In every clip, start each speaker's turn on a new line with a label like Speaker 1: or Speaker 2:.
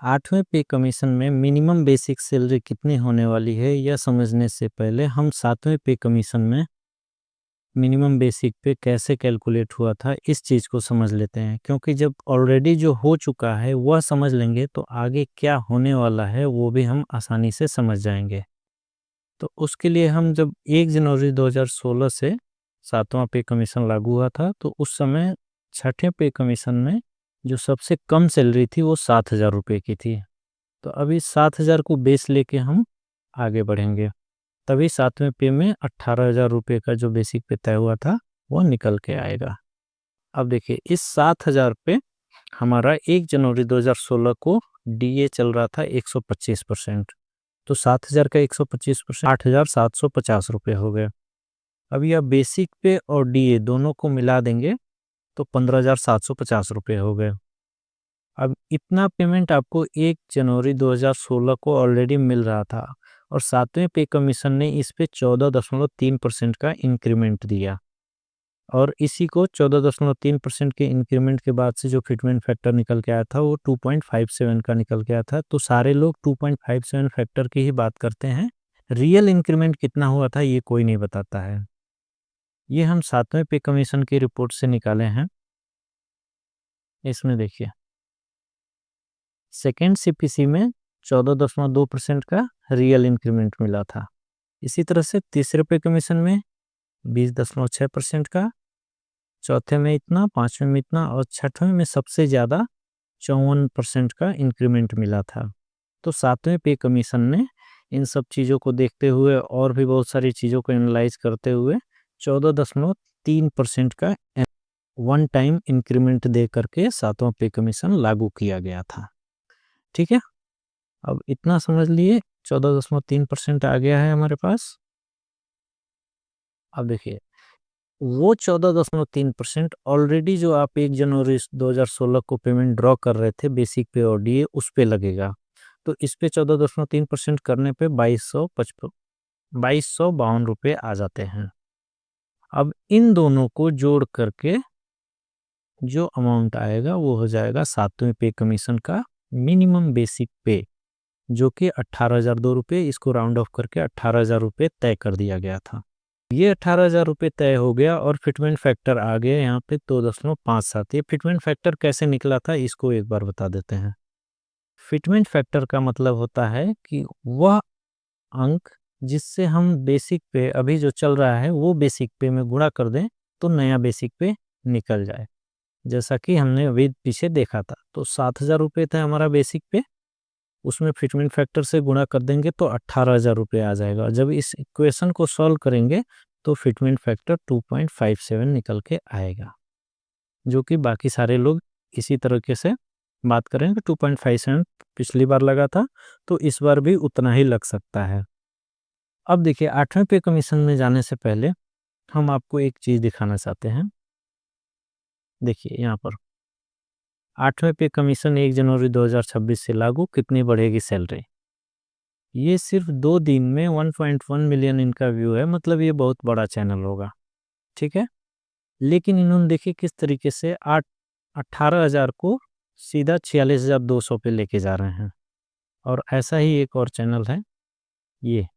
Speaker 1: 8वें पे कमीशन में minimum basic salary कितनी होने वाली है यह समझने से पहले हम 7वें पे कमीशन में मिनिमम बेसिक पे कैसे कैलकुलेट हुआ था इस चीज़ को समझ लेते हैं, क्योंकि जब ऑलरेडी जो हो चुका है वह समझ लेंगे तो आगे क्या होने वाला है वो भी हम आसानी से समझ जाएंगे। तो उसके लिए हम जब 1 जनवरी 2016 से 7वां पे कमीशन लागू हुआ था तो उस समय 6ठे पे कमीशन में जो सबसे कम सैलरी थी वो 7,000 रुपये की थी। तो अभी 7,000 को बेस लेके हम आगे बढ़ेंगे, तभी 7वें पे में 18,000 रुपये का जो बेसिक पे तय हुआ था वो निकल के आएगा। अब देखिए इस 7,000 पे हमारा 1 जनवरी 2016 को डीए चल रहा था 125%। तो 7,000 का 125% 8,750 रुपये हो गए। अब यह बेसिक पे और डीए दोनों को मिला देंगे तो 15,750 रुपये हो गए। अब इतना पेमेंट आपको 1 जनवरी 2016 को ऑलरेडी मिल रहा था और 7वें पे कमीशन ने इस पे 14.3% का इंक्रीमेंट दिया और इसी को 14.3% के इंक्रीमेंट के बाद से जो फिटमेंट फैक्टर निकल के आया था वो 2.57 का निकल के आया था। तो सारे लोग 2.57 फैक्टर की ही बात करते हैं, रियल इंक्रीमेंट कितना हुआ था ये कोई नहीं बताता है। ये हम 7वें पे कमीशन की रिपोर्ट से निकाले हैं। इसमें देखिए सेकेंड सीपीसी में 14.2% का रियल इंक्रीमेंट मिला था। इसी तरह से तीसरे पे कमीशन में 20.6% का, चौथे में इतना, पांचवें में इतना और छठवें में सबसे ज़्यादा 54% का इंक्रीमेंट मिला था। तो 7वें पे कमीशन ने इन सब चीज़ों को देखते हुए और भी बहुत सारी चीज़ों को एनालाइज करते हुए 14.3% का वन टाइम इंक्रीमेंट दे करके 7वां पे कमीशन लागू किया गया था। ठीक है, अब इतना समझ लिए 14.3% आ गया है हमारे पास। अब देखिए वो 14.3% ऑलरेडी जो आप 1 जनवरी 2016 को पेमेंट ड्रॉ कर रहे थे बेसिक पे और डीए उस पे लगेगा। तो इस पे 14.3% करने पे 2252 रुपये आ जाते हैं। अब इन दोनों को जोड़ करके जो अमाउंट आएगा वो हो जाएगा 7वें पे कमीशन का मिनिमम बेसिक पे, जो कि 18,002 रुपये, इसको राउंड ऑफ करके 18,000 रुपये तय कर दिया गया था। ये 18,000 रुपये तय हो गया और फिटमेंट फैक्टर आ गया यहाँ पे 2.57। ये फिटमेंट फैक्टर कैसे निकला था इसको एक बार बता देते हैं। फिटमेंट फैक्टर का मतलब होता है कि वह अंक जिससे हम बेसिक पे अभी जो चल रहा है वो बेसिक पे में गुणा कर दें तो नया बेसिक पे निकल जाए, जैसा कि हमने अभी पीछे देखा था। तो 7,000 रुपये था हमारा बेसिक पे, उसमें फिटमेंट फैक्टर से गुणा कर देंगे तो 18,000 रुपये आ जाएगा। जब इस इक्वेशन को सॉल्व करेंगे तो फिटमेंट फैक्टर 2.57 निकल के आएगा, जो कि बाकी सारे लोग इसी तरीके से बात करेंगे। 2.57 पिछली बार लगा था तो इस बार भी उतना ही लग सकता है। अब देखिए 8वें पे कमीशन में जाने से पहले हम आपको एक चीज़ दिखाना चाहते हैं। देखिए यहाँ पर 8वें पे कमीशन 1 जनवरी 2026 से लागू, कितनी बढ़ेगी सैलरी। ये सिर्फ 2 दिन में 1.1 मिलियन इनका व्यू है, मतलब ये बहुत बड़ा चैनल होगा। ठीक है, लेकिन इन्होंने देखिए किस तरीके से 18,000 को सीधा 46,200 पे लेके जा रहे हैं। और ऐसा ही एक और चैनल है ये,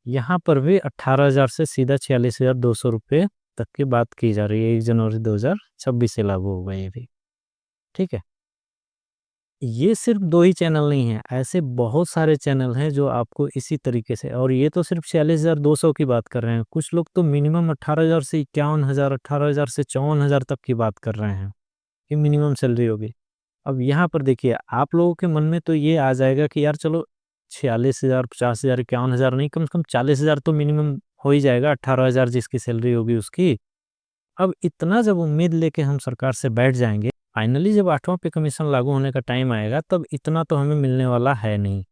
Speaker 1: यहाँ पर भी 18,000 से सीधा 46,200 रुपये तक की बात की जा रही है। 1 जनवरी 2026 से लागू होगा ये भी। ठीक है, ये सिर्फ 2 ही चैनल नहीं है, ऐसे बहुत सारे चैनल हैं जो आपको इसी तरीके से, और ये तो सिर्फ 46,200 की बात कर रहे हैं। कुछ लोग तो मिनिमम 18,000 से 51,000, 18,000 से 54,000 तक की बात कर रहे हैं कि मिनिमम सैलरी होगी। अब यहाँ पर देखिए आप लोगों के मन में तो ये आ जाएगा कि यार चलो 46,000, 50,000, 51,000 नहीं, कम से कम 40,000 तो मिनिमम हो ही जाएगा, 18,000 जिसकी सैलरी होगी उसकी। अब इतना जब उम्मीद लेके हम सरकार से बैठ जाएंगे, फाइनली जब 8वां पे कमीशन लागू होने का टाइम आएगा तब इतना तो हमें मिलने वाला है नहीं,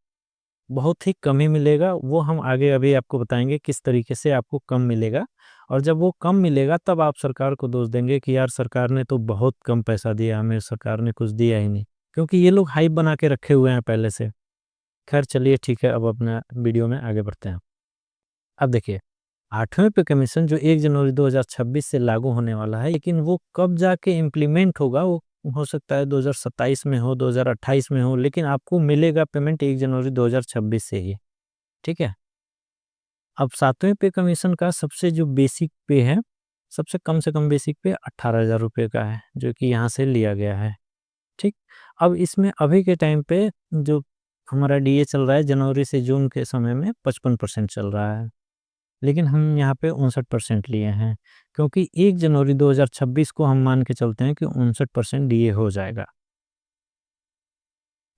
Speaker 1: बहुत ही कम ही मिलेगा। वो हम आगे अभी आपको बताएंगे किस तरीके से आपको कम मिलेगा। और जब वो कम मिलेगा तब आप सरकार को दोष देंगे कि यार सरकार ने तो बहुत कम पैसा दिया हमें, सरकार ने कुछ दिया ही नहीं, क्योंकि ये लोग हाइप बना के रखे हुए हैं पहले से। खैर चलिए ठीक है, अब अपना वीडियो में आगे बढ़ते हैं। अब देखिए 8वें पे कमीशन जो 1 जनवरी 2026 से लागू होने वाला है, लेकिन वो कब जाके इम्प्लीमेंट होगा वो हो सकता है 2027 में हो, 2028 में हो, लेकिन आपको मिलेगा पेमेंट 1 जनवरी 2026 से ही, ठीक है? अब 7वें पे कमीशन का सबसे जो बेसिक पे है, सबसे कम से कम बेसिक पे 18,000 रुपए का है, जो कि यहाँ से लिया गया है, ठीक? अब इसमें अभी के टाइम पे जो हमारा डीए चल रहा है जनवरी से जून के समय में 55% चल रहा है, लेकिन हम यहाँ पे 59% लिए हैं, क्योंकि 1 जनवरी 2026 को हम मान के चलते हैं कि 59% डीए हो जाएगा।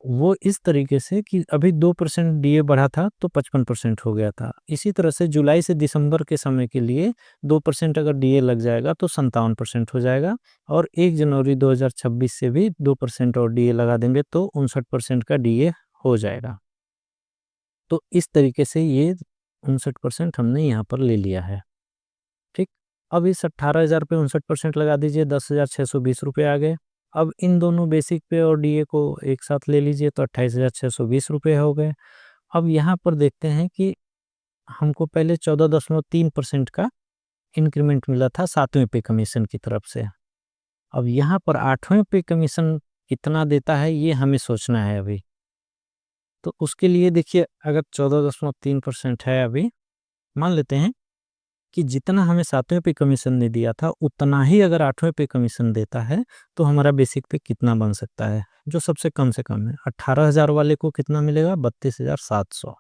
Speaker 1: वो इस तरीके से कि अभी 2% डीए बढ़ा था तो 55% हो गया था। इसी तरह से जुलाई से दिसंबर के समय के लिए 2% अगर डीए लग जाएगा तो 57% हो जाएगा, और 1 जनवरी 2026 से भी 2% और डीए लगा देंगे तो 59% का डीए हो जाएगा। तो इस तरीके से ये 59% हमने यहाँ पर ले लिया है, ठीक? अब इस 18,000 पे 59% लगा दीजिए, 10,620 रुपए आ गए। अब इन दोनों बेसिक पे और डीए को एक साथ ले लीजिए तो 28,620 रुपए हो गए। अब यहाँ पर देखते हैं कि हमको पहले 14.3% का इंक्रीमेंट मिला था 7वें पे कमीशन की तरफ से। अब यहाँ पर 8वें पे कमीशन कितना देता है ये हमें सोचना है अभी। तो उसके लिए देखिए, अगर 14.3% है अभी, मान लेते हैं कि जितना हमें 7वें पे कमीशन ने दिया था उतना ही अगर 8वें पे कमीशन देता है तो हमारा बेसिक पे कितना बन सकता है, जो सबसे कम से कम है। 18,000 वाले को कितना मिलेगा? 32,700।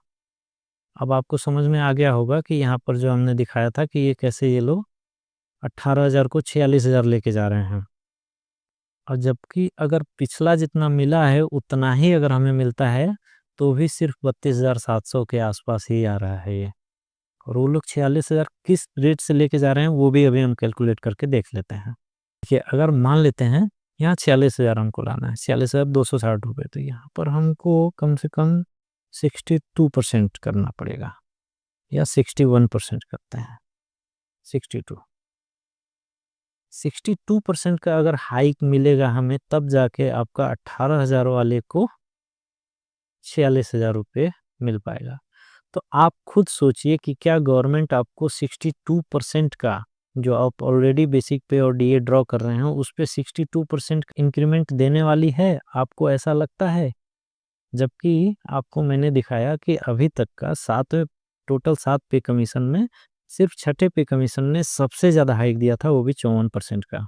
Speaker 1: अब आपको समझ में आ गया होगा कि यहाँ पर जो हमने दिखाया था कि ये कैसे ये लोग 18,000 को 46,000 लेके जा रहे हैं, और जबकि अगर पिछला जितना मिला है उतना ही अगर हमें मिलता है तो भी सिर्फ 32,700 के आसपास ही आ रहा है ये। और वो लोग 46,000 किस रेट से लेके जा रहे हैं वो भी अभी हम कैलकुलेट करके देख लेते हैं। देखिए, अगर मान लेते हैं यहाँ 46,000 हमको लाना है, 46,260 रुपये, तो यहाँ पर हमको कम से कम 62% करना पड़ेगा, या 61% करते हैं, 62 62% का अगर हाइक मिलेगा हमें, तब जाके आपका 18,000 वाले को 46,000 रुपये मिल पाएगा। तो आप खुद सोचिए कि क्या गवर्नमेंट आपको 62% का, जो आप ऑलरेडी बेसिक पे और डीए ड्रॉ कर रहे हैं उस पे 62% इंक्रीमेंट देने वाली है? आपको ऐसा लगता है? जबकि आपको मैंने दिखाया कि अभी तक का 7वें, टोटल 7 पे कमीशन में सिर्फ छठे पे कमीशन ने सबसे ज़्यादा हाइक दिया था, वो भी 54% का।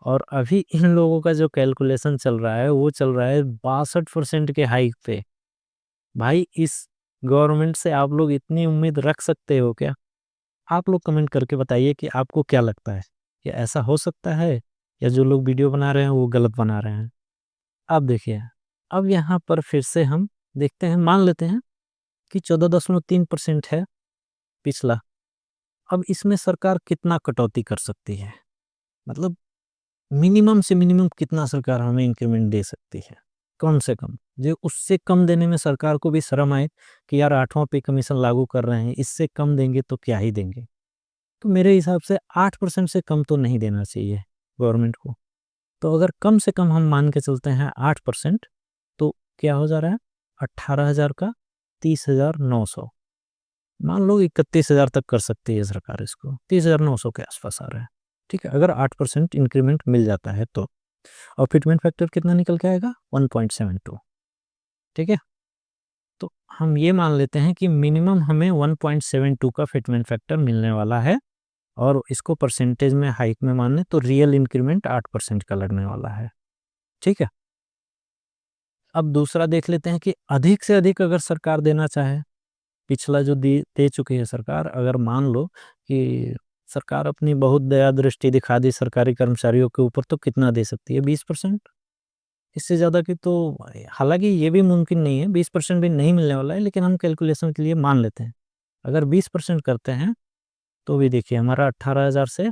Speaker 1: और अभी इन लोगों का जो कैलकुलेशन चल रहा है वो चल रहा है 62% के हाइक पे। भाई, इस गवर्नमेंट से आप लोग इतनी उम्मीद रख सकते हो क्या? आप लोग कमेंट करके बताइए कि आपको क्या लगता है, कि ऐसा हो सकता है, या जो लोग वीडियो बना रहे हैं वो गलत बना रहे हैं? अब देखिए, अब यहाँ पर फिर से हम देखते हैं, मान लेते हैं कि 14.3% है पिछला। अब इसमें सरकार कितना कटौती कर सकती है? मतलब मिनिमम से मिनिमम कितना सरकार हमें इंक्रीमेंट दे सकती है? कम से कम, जो उससे कम देने में सरकार को भी शर्म आए कि यार 8वां पे कमीशन लागू कर रहे हैं, इससे कम देंगे तो क्या ही देंगे। तो मेरे हिसाब से 8% से कम तो नहीं देना चाहिए गवर्नमेंट को। तो अगर कम से कम हम मान के चलते हैं 8%, तो क्या हो जा रहा है? 18,000 का 30,900, मान लो 31,000 तक कर सकती है सरकार इसको, 30,900 के आसपास आ रहा है, ठीक है, अगर 8% इंक्रीमेंट मिल जाता है तो। और फिटमेंट फैक्टर कितना निकल के आएगा? 1.72, ठीक है। तो हम ये मान लेते हैं कि मिनिमम हमें 1.72 का फिटमेंट फैक्टर मिलने वाला है, और इसको परसेंटेज में हाइक में माने तो रियल इंक्रीमेंट 8% का लगने वाला है, ठीक है। अब दूसरा देख लेते हैं कि अधिक से अधिक अगर सरकार देना चाहे, पिछला जो दे चुकी है सरकार, अगर मान लो कि सरकार अपनी बहुत दया दृष्टि दिखा दी सरकारी कर्मचारियों के ऊपर, तो कितना दे सकती है? 20%। इससे ज़्यादा की तो, हालाँकि ये भी मुमकिन नहीं है, 20% भी नहीं मिलने वाला है, लेकिन हम कैलकुलेशन के लिए मान लेते हैं। अगर 20% करते हैं, तो भी देखिए हमारा 18,000 से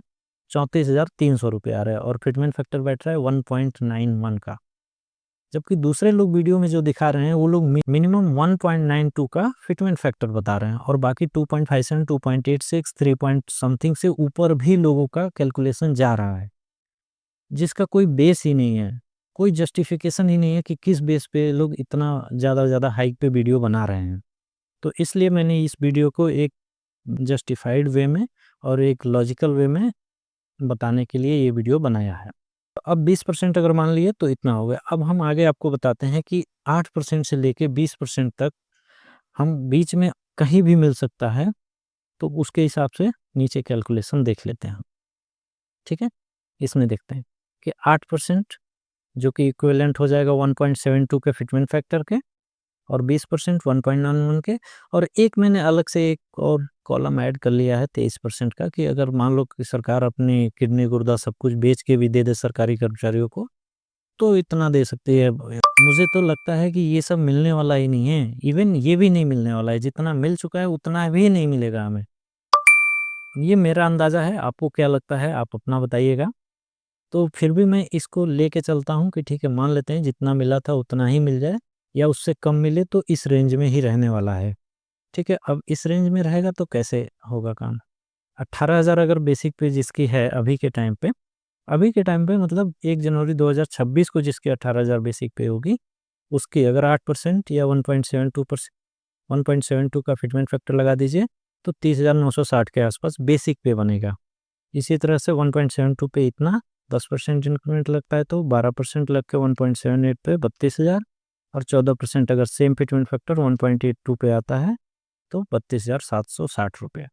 Speaker 1: 34,300 रुपए आ रहा है, और फिटमेंट फैक्टर बैठ रहा है 1.91 का। जबकि दूसरे लोग वीडियो में जो दिखा रहे हैं, वो लोग मिनिमम 1.92 का फिटमेंट फैक्टर बता रहे हैं, और बाकी 2.57, 2.86, 3 पॉइंट समथिंग से ऊपर भी लोगों का कैलकुलेशन जा रहा है, जिसका कोई बेस ही नहीं है, कोई जस्टिफिकेशन ही नहीं है कि किस बेस पे लोग इतना ज़्यादा हाइक पे वीडियो बना रहे हैं। तो इसलिए मैंने इस वीडियो को एक जस्टिफाइड वे में और एक लॉजिकल वे में बताने के लिए ये वीडियो बनाया है। अब 20% अगर मान लिए तो इतना हो गया। अब हम आगे आपको बताते हैं कि 8% से लेके 20% तक हम बीच में कहीं भी मिल सकता है, तो उसके हिसाब से नीचे कैलकुलेशन देख लेते हैं। ठीक है, इसमें देखते हैं कि 8% जो कि इक्विवेलेंट हो जाएगा 1.72 के फिटमेंट फैक्टर के, और 20% 1.91 के, और एक मैंने अलग से एक और कॉलम ऐड कर लिया है 23% का, कि अगर मान लो कि सरकार अपनी किडनी गुर्दा सब कुछ बेच के भी दे दे सरकारी कर्मचारियों को, तो इतना दे सकती है। मुझे तो लगता है कि ये सब मिलने वाला ही नहीं है, इवन ये भी नहीं मिलने वाला है, जितना मिल चुका है उतना भी नहीं मिलेगा हमें। ये मेरा अंदाज़ा है, आपको क्या लगता है आप अपना बताइएगा। तो फिर भी मैं इसको लेके चलता हूँ कि ठीक है, मान लेते हैं जितना मिला था उतना ही मिल जाए, या उससे कम मिले तो इस रेंज में ही रहने वाला है। ठीक है, अब इस रेंज में रहेगा तो कैसे होगा काम? 18,000 अगर बेसिक पे जिसकी है अभी के टाइम पे मतलब 1 जनवरी 2026 को जिसकी 18,000 बेसिक पे होगी, उसकी अगर 8% या 1.72 का फिटमेंट फैक्टर लगा दीजिए, तो 30,960 के आसपास बेसिक पे बनेगा। इसी तरह से 1.72 पे इतना 10% इंक्रीमेंट लगता है तो 12% लग के 1.78 पे 32,000, और 14% अगर सेम फिटमेंट फैक्टर 1.82 पे आता है तो 32,760 रुपये।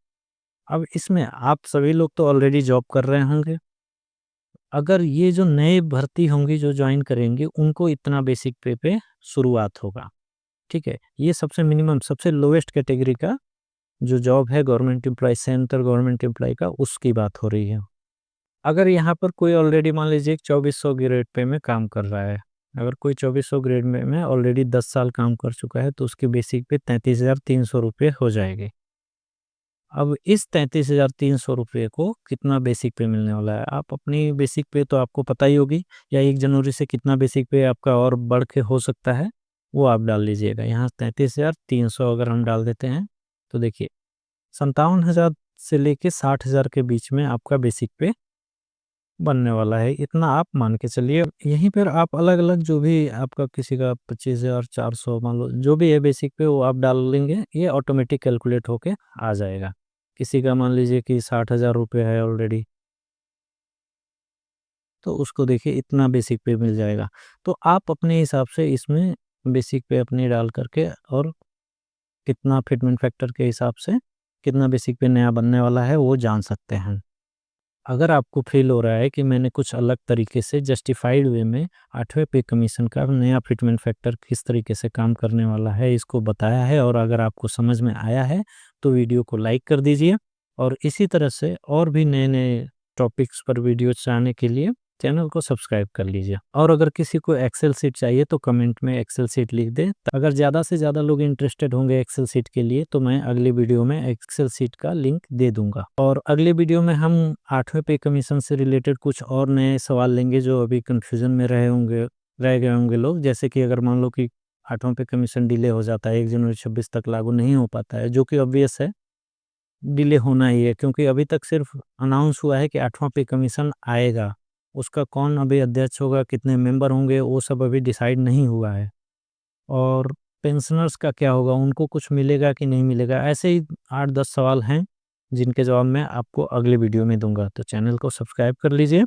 Speaker 1: अब इसमें आप सभी लोग तो ऑलरेडी जॉब कर रहे होंगे, अगर ये जो नए भर्ती होंगी जो ज्वाइन करेंगे उनको इतना बेसिक पे शुरुआत होगा। ठीक है, ये सबसे मिनिमम सबसे लोएस्ट कैटेगरी का जो जॉब है government employ centre government employ का, उसकी बात हो रही है। अगर यहाँ पर कोई ऑलरेडी मान लीजिए 2400 ग्रेड पे में काम कर रहा है, अगर कोई 2400 ग्रेड में ऑलरेडी 10 साल काम कर चुका है तो उसकी बेसिक पे 33,300 रुपये हो जाएगी। अब इस 33,300 रुपये को कितना बेसिक पे मिलने वाला है, आप अपनी बेसिक पे तो आपको पता ही होगी, या 1 जनवरी से कितना बेसिक पे आपका और बढ़ के हो सकता है, वो आप डाल लीजिएगा। यहाँ 33,300 अगर हम डाल देते हैं, तो देखिए 57,000 से लेके 60,000 के बीच में आपका बेसिक पे बनने वाला है, इतना आप मान के चलिए। यहीं पर आप अलग-अलग जो भी आपका किसी का 25,400 मान लो जो भी है बेसिक पे वो आप डाल लेंगे, ये ऑटोमेटिक कैलकुलेट होके आ जाएगा। किसी का मान लीजिए कि 60,000 रुपये है ऑलरेडी, तो उसको देखिए इतना बेसिक पे मिल जाएगा। तो आप अपने हिसाब से इसमें बेसिक पे अपनी डाल करके और कितना फिटमेंट फैक्टर के हिसाब से कितना बेसिक पे नया बनने वाला है वो जान सकते हैं। अगर आपको फ़ील हो रहा है कि मैंने कुछ अलग तरीके से जस्टिफाइड वे में 8वें पे कमीशन का नया फिटमेंट फैक्टर किस तरीके से काम करने वाला है इसको बताया है, और अगर आपको समझ में आया है तो वीडियो को लाइक कर दीजिए, और इसी तरह से और भी नए-नए टॉपिक्स पर वीडियोज़ चाहने के लिए चैनल को सब्सक्राइब कर लीजिए। और अगर किसी को एक्सेल शीट चाहिए तो कमेंट में एक्सेल शीट लिख दें। अगर ज़्यादा से ज़्यादा लोग इंटरेस्टेड होंगे एक्सेल शीट के लिए तो मैं अगली वीडियो में एक्सेल शीट का लिंक दे दूँगा। और अगले वीडियो में हम 8वें पे कमीशन से रिलेटेड कुछ और नए सवाल लेंगे जो अभी कन्फ्यूज़न में रह गए होंगे लोग। जैसे कि अगर मान लो कि 8वां पे कमीशन डिले हो जाता है, 1 जनवरी 26 तक लागू नहीं हो पाता है, जो कि ऑब्वियस है, डिले होना ही है, क्योंकि अभी तक सिर्फ अनाउंस हुआ है कि 8वां पे कमीशन आएगा। उसका कौन अभी अध्यक्ष होगा, कितने मेंबर होंगे, वो सब अभी डिसाइड नहीं हुआ है। और पेंशनर्स का क्या होगा, उनको कुछ मिलेगा कि नहीं मिलेगा, ऐसे ही 8-10 सवाल हैं, जिनके जवाब मैं आपको अगले वीडियो में दूँगा। तो चैनल को सब्सक्राइब कर लीजिए।